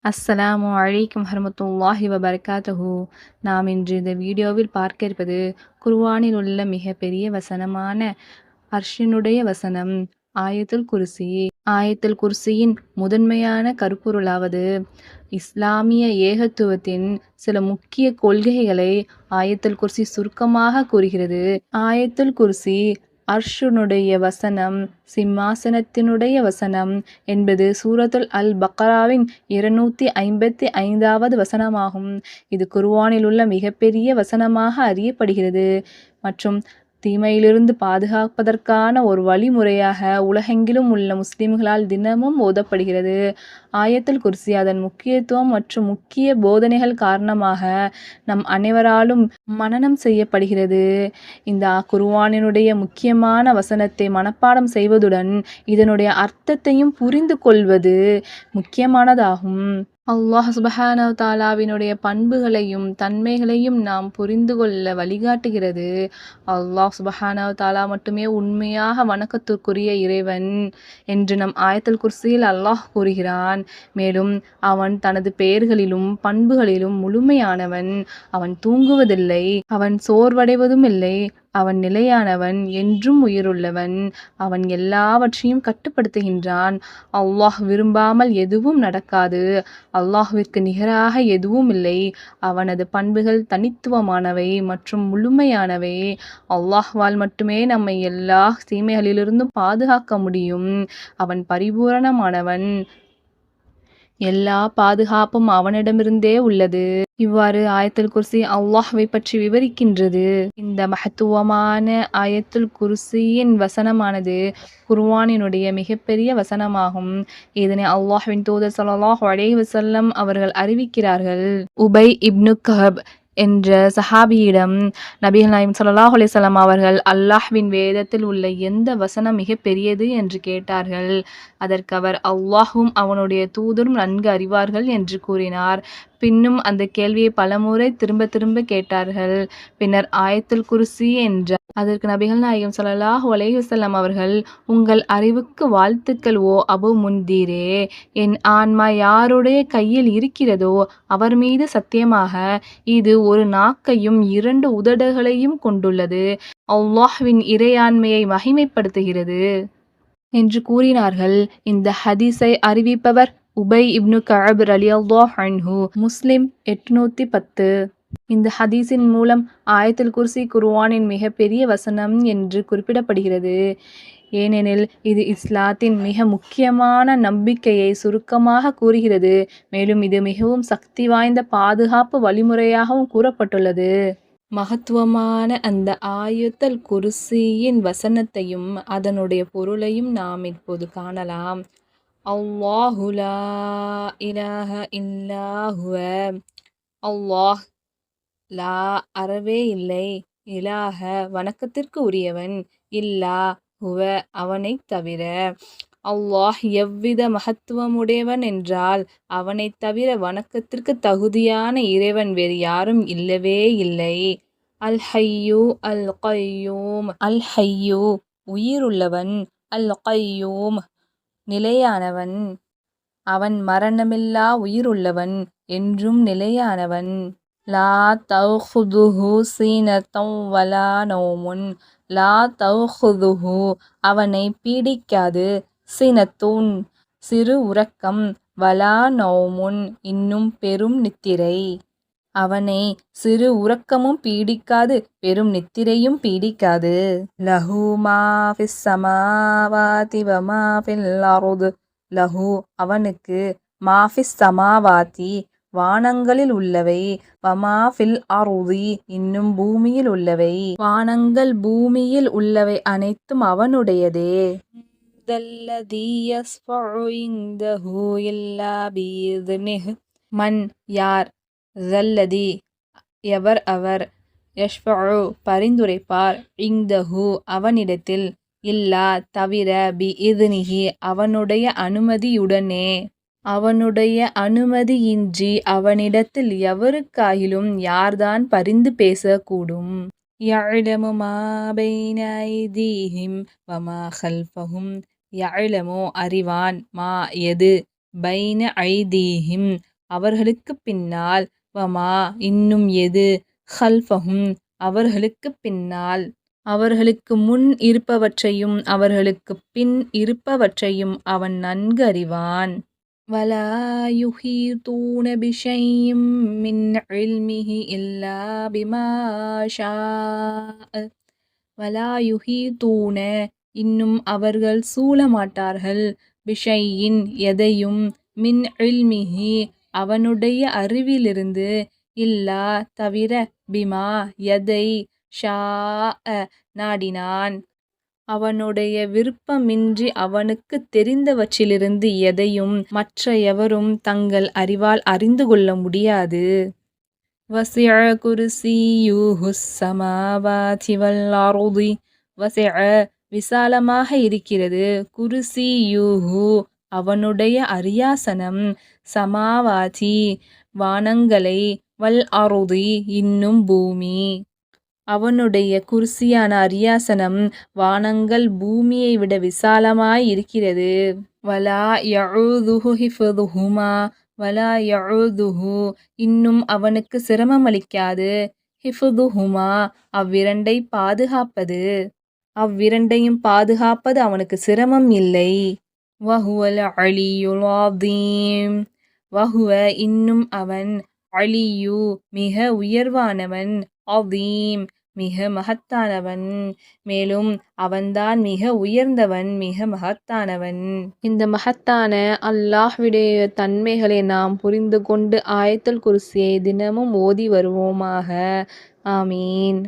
அஸ்ஸலாமு அலைக்கும் வரஹ்மத்துல்லாஹி வபரகாத்துஹு. நாம் இன்று இந்த வீடியோவில் பார்க்க இருப்பது குர்ஆனில் உள்ள மிகப்பெரிய வசனமான அர்ஷினுடைய வசனம் ஆயத்துல் குர்சி. ஆயத்துல் குர்சியின் முதன்மையான கருப்பொருளாவது இஸ்லாமிய ஏகத்துவத்தின் சில முக்கிய கொள்கைகளை ஆயத்துல் குர்சி சுருக்கமாக கூறுகிறது. ஆயத்துல் குர்சி அர்ஷுனுடைய வசனம், சிம்மாசனத்தினுடைய வசனம் என்பது சூரத்துல் அல் பக்ராவின் 255வது வசனமாகும். இது குர்ஆனில் உள்ள மிகப்பெரிய வசனமாக அறியப்படுகிறது மற்றும் தீமையிலிருந்து பாதுகாப்பதற்கான ஒரு வழிமுறையாக உலகெங்கிலும் உள்ள முஸ்லிம்களால் தினமும் ஓதப்படுகிறது. ஆயத்துல் குர்சி அதன் முக்கியத்துவம் மற்றும் முக்கிய போதனைகள் காரணமாக நம் அனைவராலும் மனனம் செய்யப்படுகிறது. இந்த குர்ஆனினுடைய முக்கியமான வசனத்தை மனப்பாடம் செய்வதுடன் இதனுடைய அர்த்தத்தையும் புரிந்து கொள்வது முக்கியமானதாகும். அல்லாஹ் சுப்ஹானஹு தஆலாவினுடைய பண்புகளையும் தன்மைகளையும் நாம் புரிந்து கொள்ள வழிகாட்டுகிறது. அல்லாஹ் சுப்ஹானஹு தஆலா மட்டுமே உண்மையாக வணக்கத்திற்குரிய இறைவன் என்று நம் ஆயத்துல் குர்சியில் அல்லாஹ் கூறுகிறான். மேலும் அவன் தனது பெயர்களிலும் பண்புகளிலும் முழுமையானவன். அவன் தூங்குவதில்லை, அவன் சோர்வடைவதும் இல்லை, அவன் நிலையானவன், என்றும் உயிருள்ளவன். அவன் எல்லாவற்றையும் கட்டுப்படுத்துகின்றான். அல்லாஹ் விரும்பாமல் எதுவும் நடக்காது. அல்லாஹ்விற்கு நிகராக எதுவும் இல்லை. அவனது பண்புகள் தனித்துவமானவை மற்றும் முழுமையானவை. அல்லாஹ்வால் மட்டுமே நம்மை எல்லா தீமைகளிலிருந்தும் பாதுகாக்க முடியும். அவன் பரிபூரணமானவன். எல்லா பாதுகாப்பும் அவனிடமிருந்தே உள்ளது. இவ்வாறு ஆயத்துல் குர்சி அல்லாஹ்வை பற்றி விவரிக்கின்றது. இந்த மஹத்துவமான ஆயத்துல் குர்சியின் வசனமானது குர்ஆனினுடைய மிகப்பெரிய வசனமாகும். இதனை அல்லாஹ்வின் தூதர் ஸல்லல்லாஹு அலைஹி வஸல்லம் அவர்கள் அறிவிக்கிறார்கள். உபை இப்னு கஅப் என்ற சஹாபியிடம் நபிகள் நாயகம் ஸல்லல்லாஹு அலைஹி வஸல்லம் அவர்கள் அல்லாஹ்வின் வேதத்தில் உள்ள எந்த வசனம் மிக பெரியது என்று கேட்டார்கள். அதற்கு அவர் அல்லாஹும் அவனுடைய தூதரும் நன்கு அறிவார்கள் என்று கூறினார். பின்னும் அந்த கேள்வியை பலமுறை திரும்ப திரும்ப கேட்டார்கள். பின்னர் ஆயத்துல் குர்சி என்றார். அதற்கு நபிகள் நாயகம் ஸல்லல்லாஹு அலைஹி வஸல்லம் அவர்கள், உங்கள் அறிவுக்கு வாழ்த்துக்கள் ஓ அபு முன்தீரே. என் ஆன்மா யாருடைய கையில் இருக்கிறதோ அவர் மீது சத்தியமாக இது ஒரு நாக்கையும் 2 உதடுகளையும் கொண்டுள்ளது. அல்லாஹ்வின் இறையாண்மையை மகிமைப்படுத்துகிறது என்று கூறினார்கள். இந்த ஹதீஸை அறிவிப்பவர் உபை இப்னு கஅப் ரலியல்லாஹு அன்ஹு. முஸ்லிம் 810. இந்த ஹதீஸின் மூலம் ஆயத்துல் குர்சி குர்ஆனின் மிகப்பெரிய வசனம் என்று குறிப்பிடப்படுகிறது. ஏனெனில் இது இஸ்லாத்தின் மிக முக்கியமான நம்பிக்கையை சுருக்கமாக கூறுகிறது. மேலும் இது மிகவும் சக்தி வாய்ந்த பாதுகாப்பு வழிமுறையாகவும் கூறப்பட்டுள்ளது. மகத்துவமான அந்த ஆயத்துல் குர்சியின் வசனத்தையும் அதனுடைய பொருளையும் நாம் இப்போது காணலாம். அல்லாஹு லா இலாஹ இல்லா ஹுவ. அல்லாஹ் லா அறவே இல்லை, இலாஹ வணக்கத்திற்கு உரியவன், இல்லா ஹுவ அவனைத் தவிர. அல்லாஹ் எவ்வித மகத்துவமுடையவன் என்றால் அவனைத் தவிர வணக்கத்திற்கு தகுதியான இறைவன் வேறு யாரும் இல்லவே இல்லை. அல் ஹய்யூ அல் கய்யூம். அல் ஹய்யூ உயிருள்ளவன், அல் கய்யூம் நிலையானவன். அவன் மரணமில்லா உயிருள்ளவன், என்றும் நிலையானவன். லா தஅஹுதுஹு சீனத்தும் வலா நௌமுன். லா தஅஹுதுஹு அவனை பீடிக்காது, சீனத்துன் சிறு உறக்கம், வலா நௌமுன் இன்னும் பெரும் நித்திரை. அவனை சிறு உறக்கமும் பீடிக்காது, பெரும் நித்திரையும் பீடிக்காது. லஹு மா ஃபிஸ் ஸமாவாதி வ மா ஃபில் அர்து. லஹு அவனுக்கு, மா ஃபிஸ் ஸமாவாதி வானங்களில் உள்ளவை, வ மா ஃபில் அர்தி இன்னும் பூமியில் உள்ளவை. வானங்கள் பூமியில் உள்ளவை அனைத்தும் அவனுடையதே. தல்லதி யஸ்ஃபஉ இன்தஹு இல்லா பிஇذنஹு. மன் யார், ஸல்லதி எவர் அவர், யஷ்ஃபஉ பரிந்துரைப்பார், இன்தஹு அவனிடத்தில், இல்லா தவிர, பிஇذنஹி அவனுடைய அனுமதியுடனே. அவனுடைய அனுமதியின்றி அவனிடத்தில் எவருக்காகிலும் யார்தான் பரிந்து பேசக்கூடும். யஅலமு மா பைன ஐதீஹிம் வ மா கல்ஃபஹும். யஅலமு அறிவான், மா எது, பைன ஐதீஹிம் அவர்களுக்குப் பின்னால், வமா இன்னும் எது, ஹல்ஃபஹும் அவர்களுக்குப் பின்னால், அவர்களுக்கு முன் இருப்பவற்றையும் அவர்களுக்குப் பின் இருப்பவற்றையும் அவன் நன்கு அறிவான். வலா யுஹீதூன பிஷைஇம் மின் இல்மிஹி இல்லா பிமா ஷாஅ. வலா யுஹீதூன இன்னும் அவர்கள் சூழமாட்டார்கள், பிஷைஇன் எதையும், மின் இல்மிஹி அவனுடைய அறிவிலிருந்து, இல்லா தவிர, பிமா எதை, ஷாஅ நாடினான் அவனுடைய விருப்பமின்றி அவனுக்குத் தெரிந்தவற்றிலிருந்து எதையும் மற்ற எவரும் தங்கள் அறிவால் அறிந்து கொள்ள முடியாது. வசிஅ குர்சிய்யுஹுஸ் ஸமாவாதி வல் அர்தி. வசிஅ விசாலமாக இருக்கிறது, குர்சிய்யுஹு அவனுடைய அரியாசனம், ஸமாவாதி வானங்களை, வல் அர்தி இன்னும் பூமி. அவனுடைய குர்சியான அரியாசனம் வானங்கள் பூமியை விட விசாலமாய் இருக்கிறது. வலா யஊதுஹு ஹிஃபுதுஹுமா. வலா யஊதுஹு இன்னும் அவனுக்கு சிரமமளிக்காது, ஹிஃபுதுஹுமா அவ்விரண்டை பாதுகாப்பது. அவ்விரண்டையும் பாதுகாப்பது அவனுக்கு சிரமம் இல்லை. வஹுவல் அலியுல் அதீம். வஹுவ இன்னும் அவன், அலியு மிக உயர்வானவன், அதீம் மிக மகத்தானவன். மேலும் அவன்தான் மிக உயர்ந்தவன், மிக மகத்தானவன். இந்த மகத்தான அல்லாஹ்வுடைய தன்மைகளை நாம் புரிந்து கொண்டு ஆயத்துல் குர்சியை தினமும் ஓதி வருவோமாக. ஆமீன்.